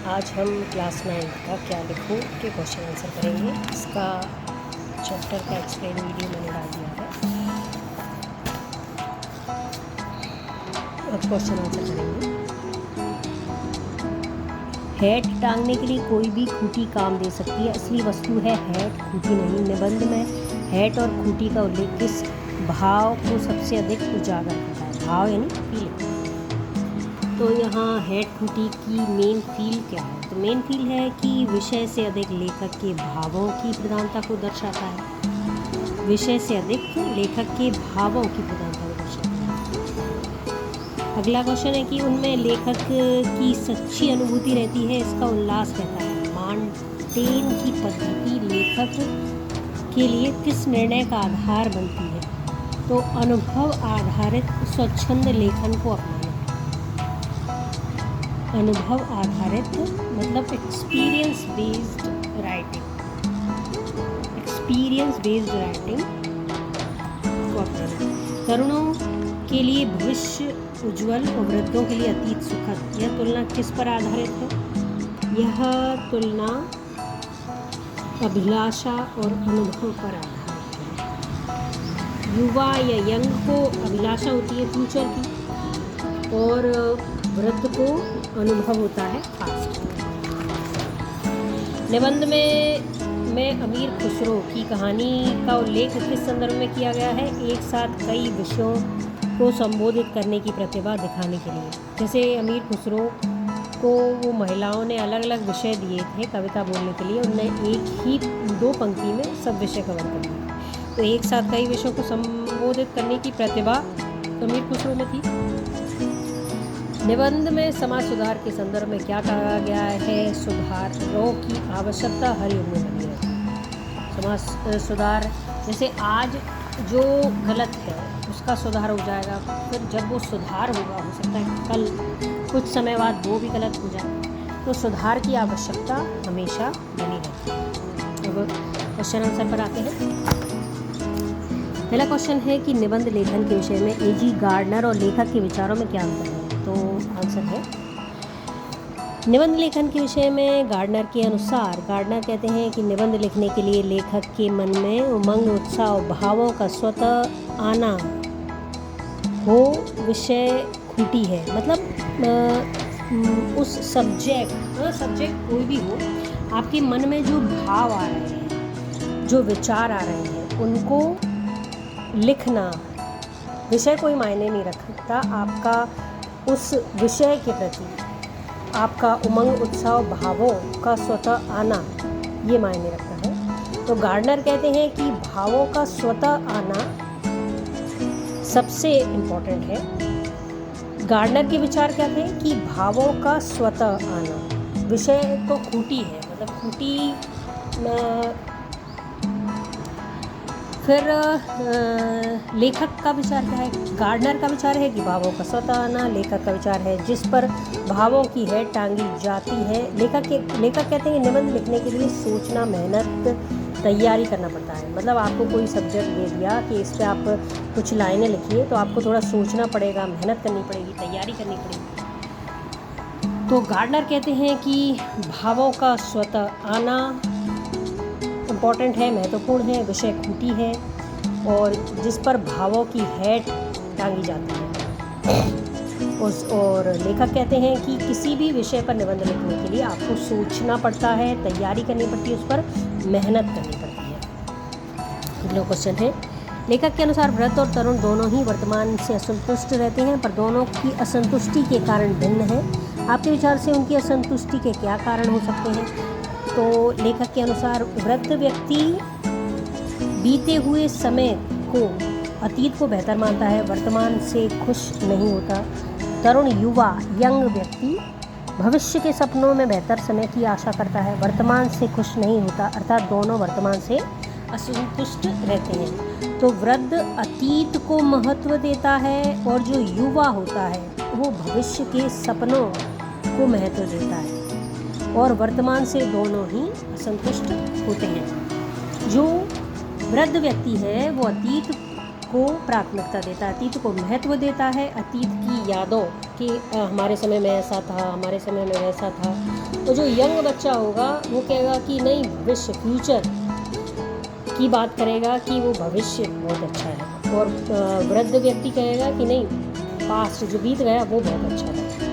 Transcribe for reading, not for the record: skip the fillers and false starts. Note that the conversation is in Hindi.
आज हम क्लास 9 का क्या लिखूं के क्वेश्चन आंसर करेंगे। इसका चैप्टर का एक्सप्लेन वीडियो मैंने डाल दिया है। अब क्वेश्चन आंसर करेंगे। हैट टांगने के लिए कोई भी खूंटी काम दे सकती है। असली वस्तु है हैट, खूंटी नहीं। निबंध में हैट और खूंटी का उल्लेख किस भाव को सबसे अधिक उजागर करता है? भाव यानी फील। तो यहाँ हैट खूंटी की मेन फील क्या है? तो मेन फील है कि विषय से अधिक लेखक के भावों की प्रधानता को दर्शाता है। विषय से अधिक लेखक के भावों की प्रधानता को दर्शाता है। अगला क्वेश्चन है कि उनमें लेखक की सच्ची अनुभूति रहती है, इसका उल्लास रहता है। मार्टेन की पद्धति लेखक के लिए किस निर्णय का आधार बनती है? तो अनुभव आधारित स्वच्छंद लेखन को अपनाना। अनुभव आधारित मतलब experience based writing. Experience based writing को अपनाना। तरुणों के लिए भविष्य उज्जवल और वृद्धों के लिए अतीत सुखद। यह तुलना किस पर आधारित है? यह तुलना अभिलाषा और अनुभव पर आधारित है। युवा या यंग को अभिलाषा होती है फ्यूचर की, और वृद्ध को अनुभव होता है पास्ट। निबंध में अमीर खुसरो की कहानी का उल्लेख किस संदर्भ में किया गया है? एक साथ कई विषयों को संबोधित करने की प्रतिभा दिखाने के लिए। जैसे अमीर खुसरो को वो महिलाओं ने अलग अलग विषय दिए थे कविता बोलने के लिए, उन्होंने एक ही 2 पंक्ति में सब विषय कवर कर दिए। तो एक साथ कई विषयों को संबोधित करने की प्रतिभा अमीर खुसरो में थी। निबंध में समाज सुधार के संदर्भ में क्या कहा गया है? सुधारों की आवश्यकता हर युग में बनी रहती है। समाज सुधार जैसे आज जो गलत है उसका सुधार हो जाएगा, फिर जब वो सुधार होगा हो सकता है कल कुछ समय बाद वो भी गलत हो जाए, तो सुधार की आवश्यकता हमेशा बनी रहती है। अब क्वेश्चन आंसर पर आते हैं। पहला क्वेश्चन है कि निबंध लेखन के विषय में A.G. गार्डनर और लेखक के विचारों में क्या अंतर है? तो आंसर है निबंध लेखन के विषय में गार्डनर के अनुसार, गार्डनर कहते हैं कि निबंध लिखने के लिए लेखक के मन में उमंग, उत्साह और भावों का स्वतः आना हो विषय खूंटी है। मतलब उस सब्जेक्ट कोई भी हो, आपके मन में जो भाव आ रहे हैं, जो विचार आ रहे हैं, उनको लिखना। विषय कोई मायने नहीं रखता, आपका उस विषय के प्रति आपका उमंग, उत्साह, भावों का स्वतः आना, ये मायने रखता है। तो गार्डनर कहते हैं कि भावों का स्वतः आना सबसे इम्पोर्टेंट है। गार्डनर के विचार क्या थे कि भावों का स्वतः आना। विषय तो खूंटी है, मतलब खूंटी। फिर लेखक का विचार क्या है? गार्डनर का विचार है कि भावों का स्वतः आना। लेखक का विचार है जिस पर भावों की हैट टांगी जाती है। लेखक कहते हैं कि निबंध लिखने के लिए सोचना, मेहनत, तैयारी करना पड़ता है। मतलब आपको कोई सब्जेक्ट दे दिया कि इस पर आप कुछ लाइनें लिखिए, तो आपको थोड़ा सोचना पड़ेगा, मेहनत करनी पड़ेगी, तैयारी करनी पड़ेगी। तो गार्डनर कहते हैं कि भावों का स्वतः आना इम्पॉर्टेंट है, महत्वपूर्ण है। विषय खूंटी है और जिस पर भावों की हैट टांगी जाती है। और लेखक कहते हैं कि किसी भी विषय पर निबंध लिखने के लिए आपको सोचना पड़ता है, तैयारी करनी पड़ती है, उस पर मेहनत करनी पड़ती है। अगला क्वेश्चन है, लेखक के अनुसार वृद्ध और तरुण दोनों ही वर्तमान से असंतुष्ट रहते हैं, पर दोनों की असंतुष्टि के कारण भिन्न है। आपके विचार से उनकी असंतुष्टि के क्या कारण हो सकते हैं? तो लेखक के अनुसार वृद्ध व्यक्ति बीते हुए समय को, अतीत को बेहतर मानता है, वर्तमान से खुश नहीं होता। तरुण यंग व्यक्ति भविष्य के सपनों में बेहतर समय की आशा करता है, वर्तमान से खुश नहीं होता, अर्थात दोनों वर्तमान से असंतुष्ट रहते हैं। तो वृद्ध अतीत को महत्व देता है और जो युवा होता है वो भविष्य के सपनों को महत्व देता है, और वर्तमान से दोनों ही असंतुष्ट होते हैं। जो वृद्ध व्यक्ति है वो अतीत को प्राथमिकता देता है, अतीत को महत्व देता है, अतीत की यादों कि हमारे समय में ऐसा था, हमारे समय में वैसा था। और जो यंग बच्चा होगा वो कहेगा कि नहीं, भविष्य फ्यूचर की बात करेगा कि वो भविष्य बहुत अच्छा है। और वृद्ध व्यक्ति कहेगा कि नहीं, पास्ट जो बीत गया वो बहुत अच्छा था।